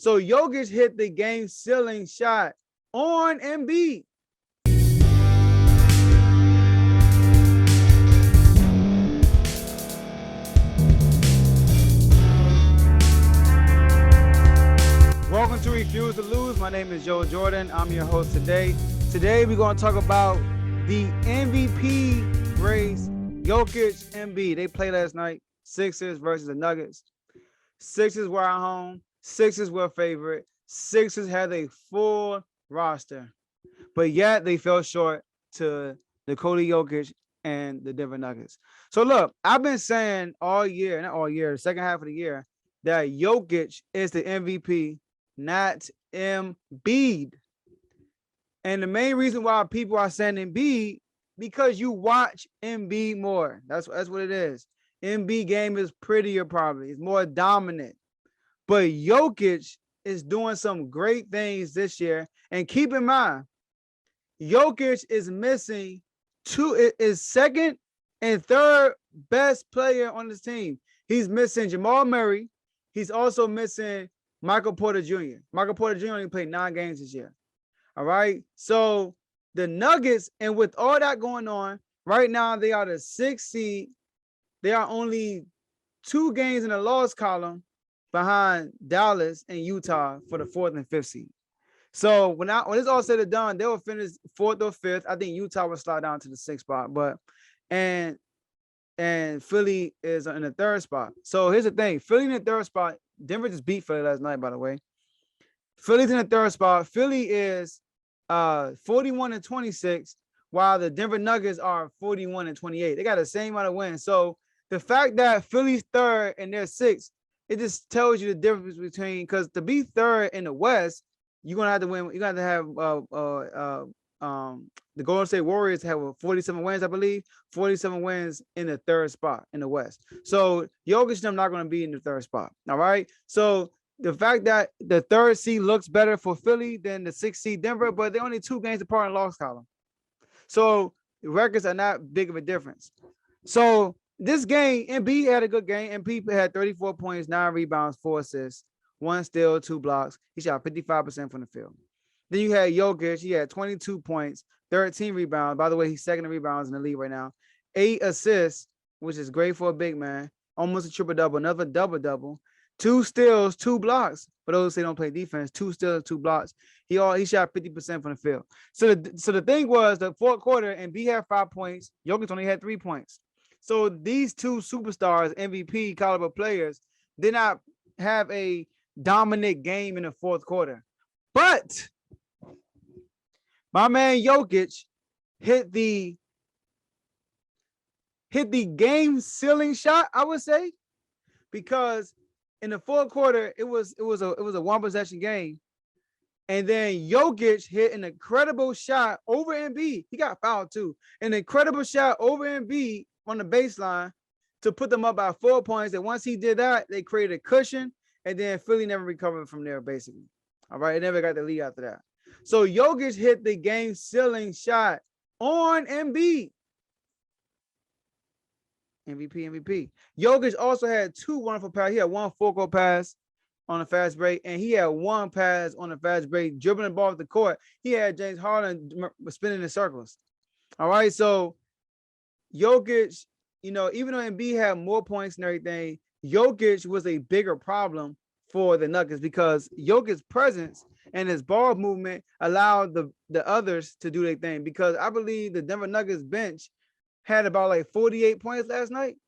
So Jokic hit the game ceiling shot on Embiid. Welcome to Refuse to Lose. My name is Joe Jordan. I'm your host today. Today we're going to talk about the MVP race, Jokic Embiid. They played last night, Sixers versus the Nuggets. Sixers were at home. Sixers were favorite. Sixers had a full roster, but yet they fell short to Nikola Jokic and the Denver Nuggets. So look, I've been saying all year, not all year, the second half of the year, that Jokic is the MVP, not Embiid. And the main reason why people are saying Embiid, because you watch Embiid more. That's what it is. Embiid game is prettier probably. It's more dominant. But Jokic is doing some great things this year. And keep in mind, Jokic is missing is second and third best player on this team. He's missing Jamal Murray. He's also missing Michael Porter Jr. Michael Porter Jr. only played 9 games this year. All right. So the Nuggets, and with all that going on, right now they are the 6th seed. They are only 2 games in the loss column behind Dallas and Utah for the 4th and 5th seed. So when it's all said and done, they will finish 4th or 5th. I think Utah will slide down to the 6th spot, and Philly is in the 3rd spot. So here's the thing: Philly in the 3rd spot. Denver just beat Philly last night, by the way. Philly's in the 3rd spot. Philly is 41-26, while the Denver Nuggets are 41-28. They got the same amount of wins. So the fact that Philly's 3rd and they're 6th, it just tells you the difference between, because to be 3rd in the West, you're gonna have to win. You're gonna have the Golden State Warriors have 47 wins, I believe. 47 wins in the 3rd spot in the West. So Jokic and them not gonna be in the 3rd spot. All right. So the fact that the 3rd seed looks better for Philly than the 6th seed Denver, but they're only 2 games apart in loss column. So the records are not big of a difference. So this game, Embiid had a good game. Embiid had 34 points, 9 rebounds, 4 assists, 1 steal, 2 blocks. He shot 55% from the field. Then you had Jokic. He had 22 points, 13 rebounds. By the way, he's 2nd in rebounds in the league right now. 8 assists, which is great for a big man. Almost a triple-double, another double-double. 2 steals, 2 blocks. For those who don't play defense, 2 steals, 2 blocks. He shot 50% from the field. So the thing was, the 4th quarter, Embiid had 5 points. Jokic only had 3 points. So these 2 superstars, MVP caliber players, did not have a dominant game in the 4th quarter. But my man Jokic hit the game ceiling shot, I would say, because in the 4th quarter it was a 1 possession game, and then Jokic hit an incredible shot over Embiid. He got fouled too. An incredible shot over Embiid on the baseline to put them up by 4 points. And once he did that, they created a cushion, and then Philly never recovered from there, basically. All right, it never got the lead after that. So Jokic hit the game ceiling shot on Embiid. MVP. Jokic also had 2 wonderful passes. He had 1 four-court pass on a fast break, and he had 1 pass on a fast break, dribbling the ball off the court. He had James Harden spinning in circles. All right, so Jokic, even though Embiid had more points and everything, Jokic was a bigger problem for the Nuggets because Jokic's presence and his ball movement allowed the others to do their thing. Because I believe the Denver Nuggets bench had about like 48 points last night,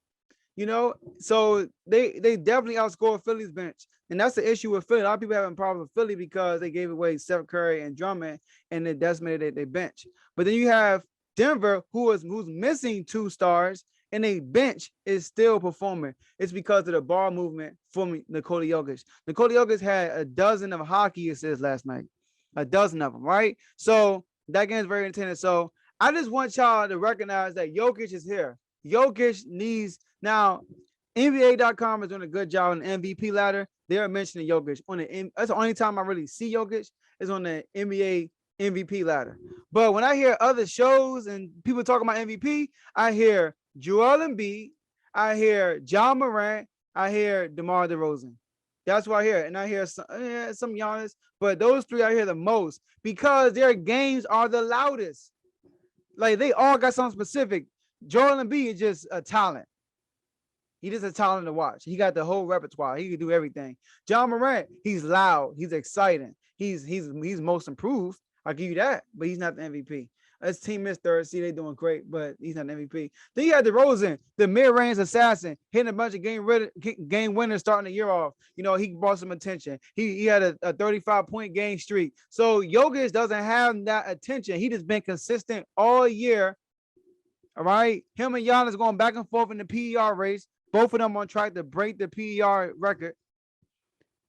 so they definitely outscored Philly's bench. And that's the issue with Philly. A lot of people having problems with Philly because they gave away Steph Curry and Drummond, and they decimated their bench. But then you have Denver, who's missing 2 stars, and a bench is still performing. It's because of the ball movement from Nikola Jokic. Nikola Jokic had a dozen of hockey assists last night, a dozen of them, right? So that game is very entertaining. So I just want y'all to recognize that Jokic is here. Jokic needs now. NBA.com is doing a good job on the MVP ladder. They are mentioning Jokic that's the only time I really see Jokic is on the NBA MVP ladder. But when I hear other shows and people talking about MVP, I hear Joel Embiid, I hear John Morant, I hear DeMar DeRozan. That's what I hear. And I hear some Giannis, but those three I hear the most because their games are the loudest. Like they all got something specific. Joel Embiid is just a talent. He just a talent to watch. He got the whole repertoire. He can do everything. John Morant, he's loud. He's exciting. He's most improved. I'll give you that. But he's not the MVP. His team is third. See, they doing great, but he's not the MVP. Then you had DeRozan, the mid-range assassin, hitting a bunch of game winners starting the year off. You know, he brought some attention. He had a 35-point game streak. So Jokic doesn't have that attention. He just been consistent all year. All right. Him and Giannis going back and forth in the PER race. Both of them on track to break the PER record.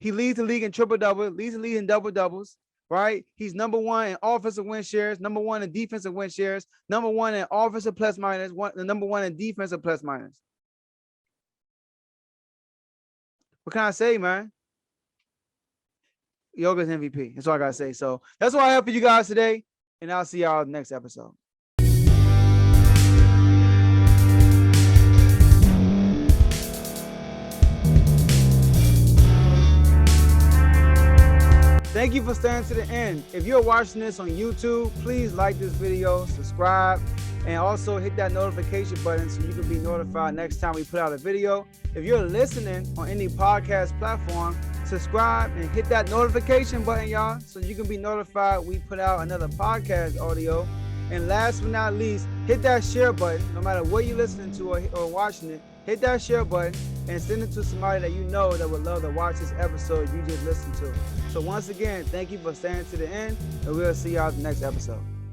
He leads the league in triple-double, leads the league in double-doubles. Right? He's number one in offensive win shares, number one in defensive win shares, number one in offensive plus minus, number one in defensive plus minus. What can I say, man? Jokic's MVP. That's all I gotta say. So that's what I have for you guys today, and I'll see y'all next episode. Thank you for staying to the end. If you're watching this on YouTube, please like this video, subscribe, and also hit that notification button so you can be notified next time we put out a video. If you're listening on any podcast platform, subscribe and hit that notification button, y'all, so you can be notified we put out another podcast audio. And last but not least, hit that share button. No matter what you're listening to or watching it, hit that share button and send it to somebody that you know that would love to watch this episode you just listened to. So once again, thank you for staying to the end, and we'll see y'all at the next episode.